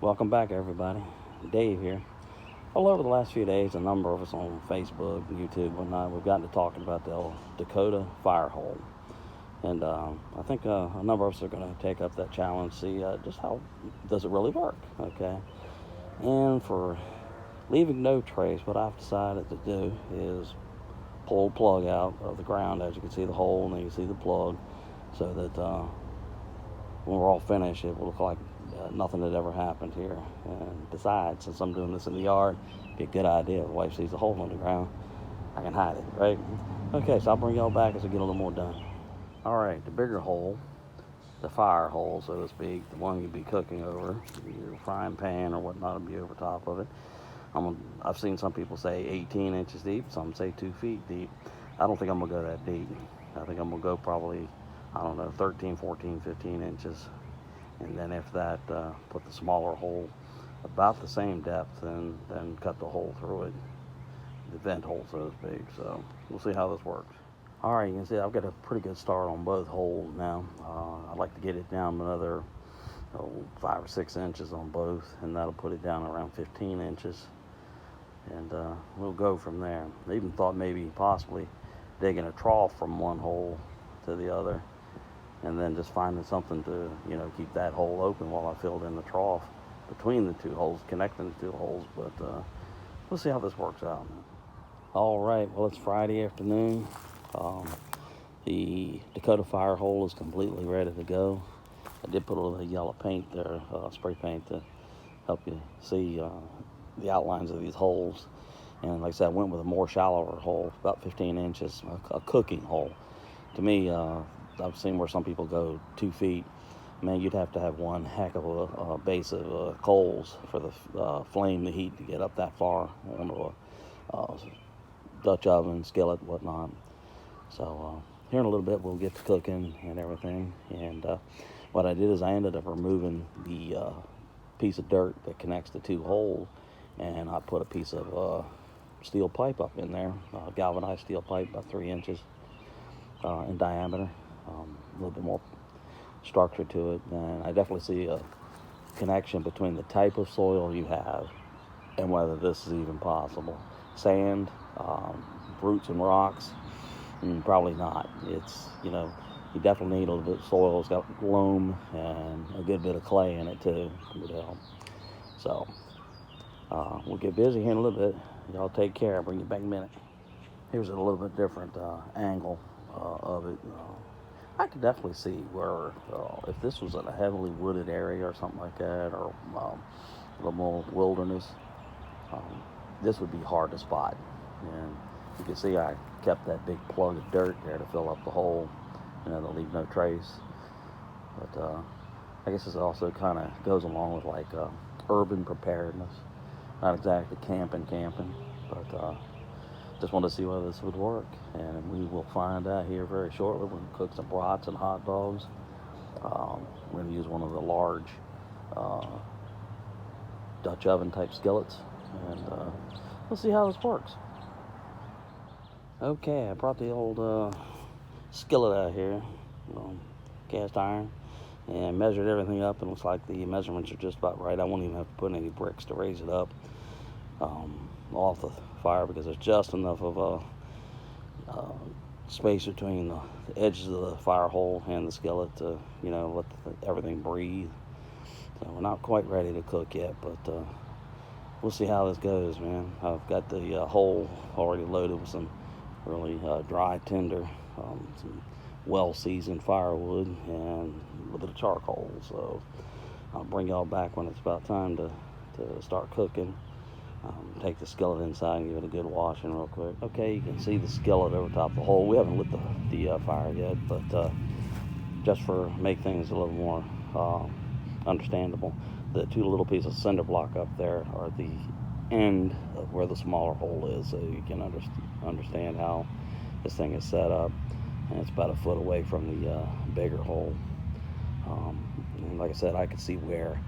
Welcome back, everybody. Dave here. Well, over the last few days, a number of us on Facebook, YouTube, whatnot, we've gotten to talking about the old Dakota fire hole. And I think a number of us are going to take up that challenge, see just how does it really work, okay? And for leaving no trace, what I've decided to do is pull the plug out of the ground. As you can see the hole, and then you can see the plug, so that when we're all finished, it will look like nothing had ever happened here. And besides, since I'm doing this in the yard, it'd be a good idea. If the wife sees the hole in the ground, I can hide it, right? Okay, so I'll bring y'all back as I get a little more done. All right, the bigger hole, the fire hole, so to speak, the one you'd be cooking over, your frying pan or whatnot will be over top of it. I've seen some people say 18 inches deep, some say 2 feet deep. I don't think I'm gonna go that deep. I think I'm gonna go probably, I don't know, 13, 14, 15 inches. And then after that, put the smaller hole about the same depth, and then cut the hole through it, the vent hole, so to speak. So we'll see how this works. All right, you can see I've got a pretty good start on both holes now. I'd like to get it down another 5 or 6 inches on both, and that'll put it down around 15 inches. And we'll go from there. I even thought maybe possibly digging a trough from one hole to the other, and then just finding something to, keep that hole open while I filled in the trough between the two holes, connecting the two holes. But we'll see how this works out. All right, well, it's Friday afternoon. The Dakota fire hole is completely ready to go. I did put a little yellow paint there, spray paint, to help you see the outlines of these holes. And like I said, I went with a more shallower hole, about 15 inches, a cooking hole. To me, I've seen where some people go 2 feet. Man, you'd have to have one heck of a base of coals for the flame, the heat to get up that far onto a Dutch oven, skillet, whatnot. So here in a little bit, we'll get to cooking and everything. And what I did is I ended up removing the piece of dirt that connects the two holes, and I put a piece of steel pipe up in there, galvanized steel pipe, about 3 inches in diameter. A little bit more structure to it, and I definitely see a connection between the type of soil you have and whether this is even possible. Sand, roots and rocks, probably not. It's, you definitely need a little bit of soil. It's got loam and a good bit of clay in it too, would help. So we'll get busy here in a little bit. Y'all take care. I'll bring you back in a minute. Here's a little bit different angle of it. I could definitely see where if this was in a heavily wooded area or something like that, or a little more wilderness, this would be hard to spot. And you can see I kept that big plug of dirt there to fill up the hole, to leave no trace. But I guess this also kind of goes along with like urban preparedness. Not exactly camping, but just wanted to see whether this would work, and we will find out here very shortly. We're going to cook some brats and hot dogs. We're going to use one of the large Dutch oven type skillets, and we'll see how this works. Okay, I brought the old skillet out here, cast iron, and measured everything up, and it looks like the measurements are just about right. I won't even have to put any bricks to raise it up off the fire, because there's just enough of a space between the edges of the fire hole and the skillet to let everything breathe. So we're not quite ready to cook yet, but we'll see how this goes, man. I've got the hole already loaded with some really dry tinder, some well-seasoned firewood, and a little bit of charcoal. So I'll bring y'all back when it's about time to start cooking. Take the skillet inside and give it a good washing real quick. Okay, you can see the skillet over top of the hole. We haven't lit the fire yet, but just for make things a little more understandable, the two little pieces of cinder block up there are the end of where the smaller hole is, so you can understand how this thing is set up. And it's about a foot away from the bigger hole. And like I said, I could see where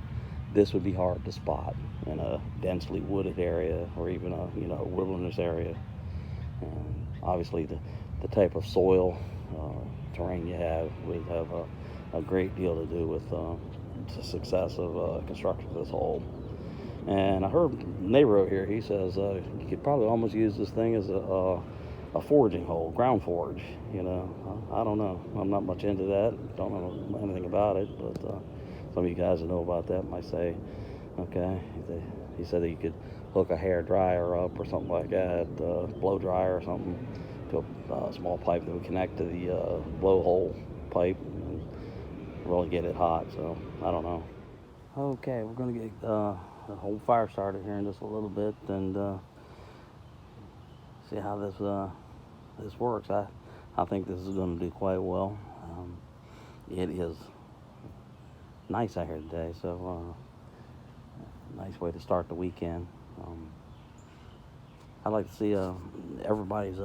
this would be hard to spot in a densely wooded area, or even a wilderness area. And obviously the type of soil terrain you have would have a great deal to do with success of construction of this hole. And I heard a neighbor over here, he says you could probably almost use this thing as a foraging hole, ground forage. You know, I don't know. I'm not much into that. Don't know anything about it, but some of you guys that know about that might say, okay. He said that you could hook a hair dryer up or something like that, blow dryer or something, to a small pipe that would connect to the blowhole pipe and really get it hot. So I don't know. Okay, we're gonna get the whole fire started here in just a little bit and see how this works. I think this is going to do quite well. It is nice out here today, so nice way to start the weekend. I'd like to see everybody's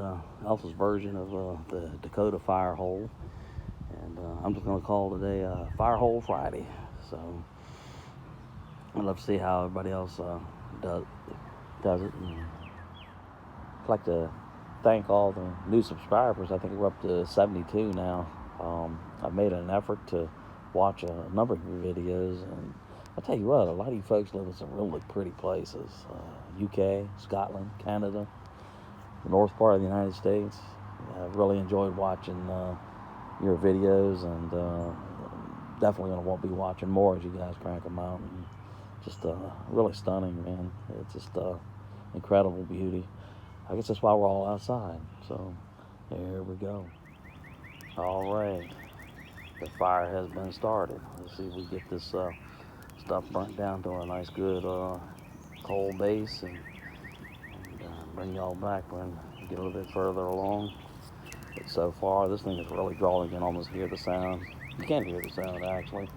else's version of the Dakota fire hole, and I'm just going to call today Fire Hole Friday. So I'd love to see how everybody else does it. And I'd like to thank all the new subscribers. I think we're up to 72 now. I've made an effort to watch a number of your videos, and I'll tell you what, a lot of you folks live in some really pretty places. UK, Scotland, Canada, the north part of the United States. I've really enjoyed watching your videos, and definitely going to want to be watching more as you guys crank them out. And just really stunning, man. It's just incredible beauty. I guess that's why we're all outside. So here we go. All right, the fire has been started. Let's see if we get this stuff burnt down to a nice good coal base, and bring y'all back when we get a little bit further along. But so far, this thing is really drawing. You can almost hear the sound. You can't hear the sound, actually.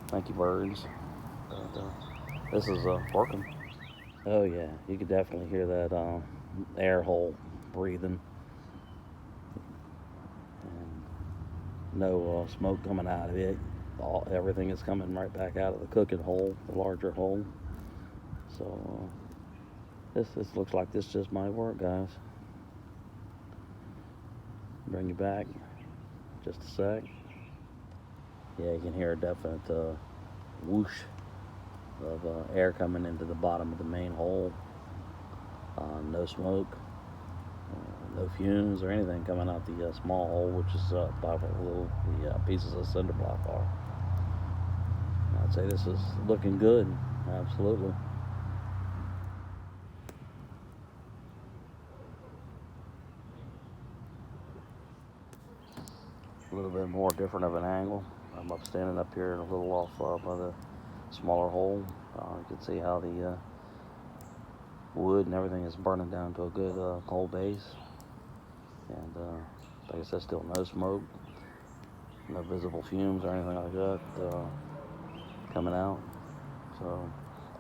Thank you, birds. But this is working. Oh yeah, you could definitely hear that air hole breathing. And no smoke coming out of it. Everything is coming right back out of the cooking hole, the larger hole. So this looks like this just might work, guys. Bring you back just a sec. Yeah, you can hear a definite whoosh of air coming into the bottom of the main hole. No smoke, no fumes or anything coming out the small hole, which is about where the pieces of cinder block are. I'd say this is looking good, absolutely. A little bit more different of an angle. I'm standing up here a little off by the smaller hole. You can see how the wood and everything is burning down to a good coal base. And like I said, still no smoke, no visible fumes or anything like that coming out. So,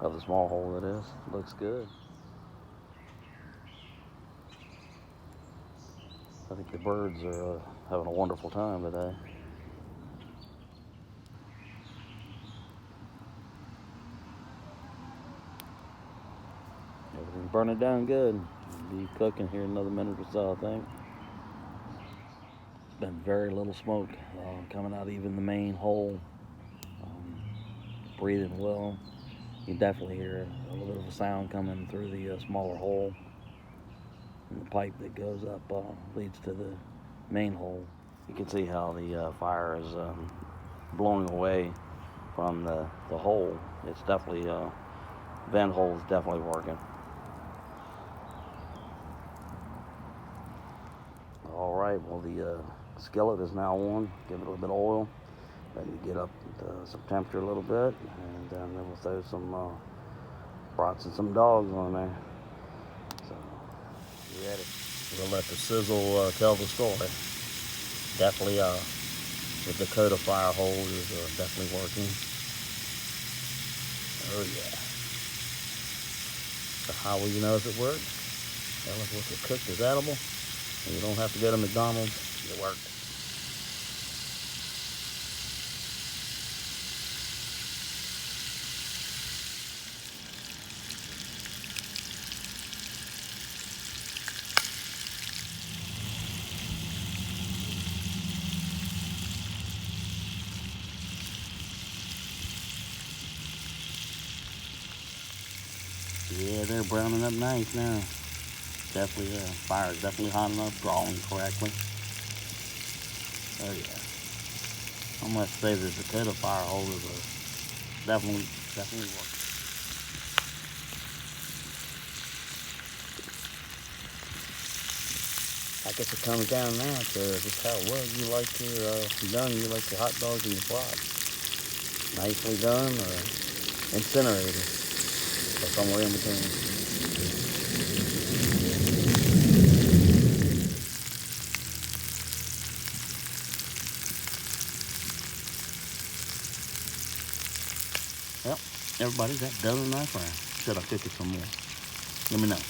of the small hole it is, looks good. I think the birds are having a wonderful time today. Everything's burning down good. Be cooking here in another minute or so, I think. Been very little smoke coming out of even the main hole. Breathing well. You can definitely hear a little bit of a sound coming through the smaller hole. And the pipe that goes up leads to the main hole. You can see how the fire is blowing away from the hole. It's definitely, vent hole is definitely working. All right, well the skillet is now on. Give it a little bit of oil. Let it get up to some temperature a little bit, and then we'll throw some brats and some dogs on there. So, you ready? We'll let the sizzle tell the story. Definitely, the Dakota fire hole is definitely working. Oh yeah. So how will you know if it works? Well, if what's cooked is edible, and you don't have to go to McDonald's, it worked. Yeah, they're browning up nice now. Definitely, fire's definitely hot enough, drawing correctly. Oh yeah. I must say the Dakota fire hole is definitely working. I guess it comes down now to just how well you like you like your hot dogs and your fries. Nicely done or incinerated or somewhere in between. Well, everybody, that does a nice fry. Should I cook it some more? Let me know.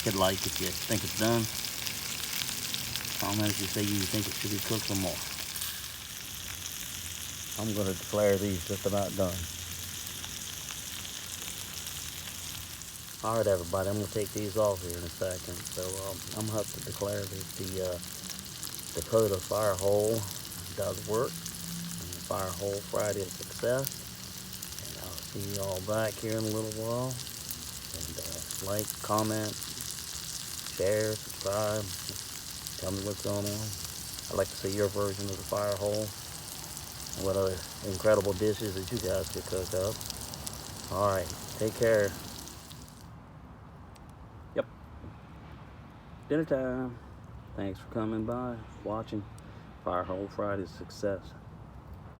Hit like if you think it's done. Comment if you say you think it should be cooked some more. I'm going to declare these just about done. Alright everybody, I'm going to take these off here in a second. So I'm going to have to declare that the Dakota fire hole does work. And the fire hole Friday is a success. And I'll see you all back here in a little while. And like, comment, share, subscribe. Tell me what's going on. I'd like to see your version of the fire hole. And what other incredible dishes that you guys could cook up. Alright, take care. Yep. Dinner time. Thanks for coming by, watching. Fire Hole Friday's success.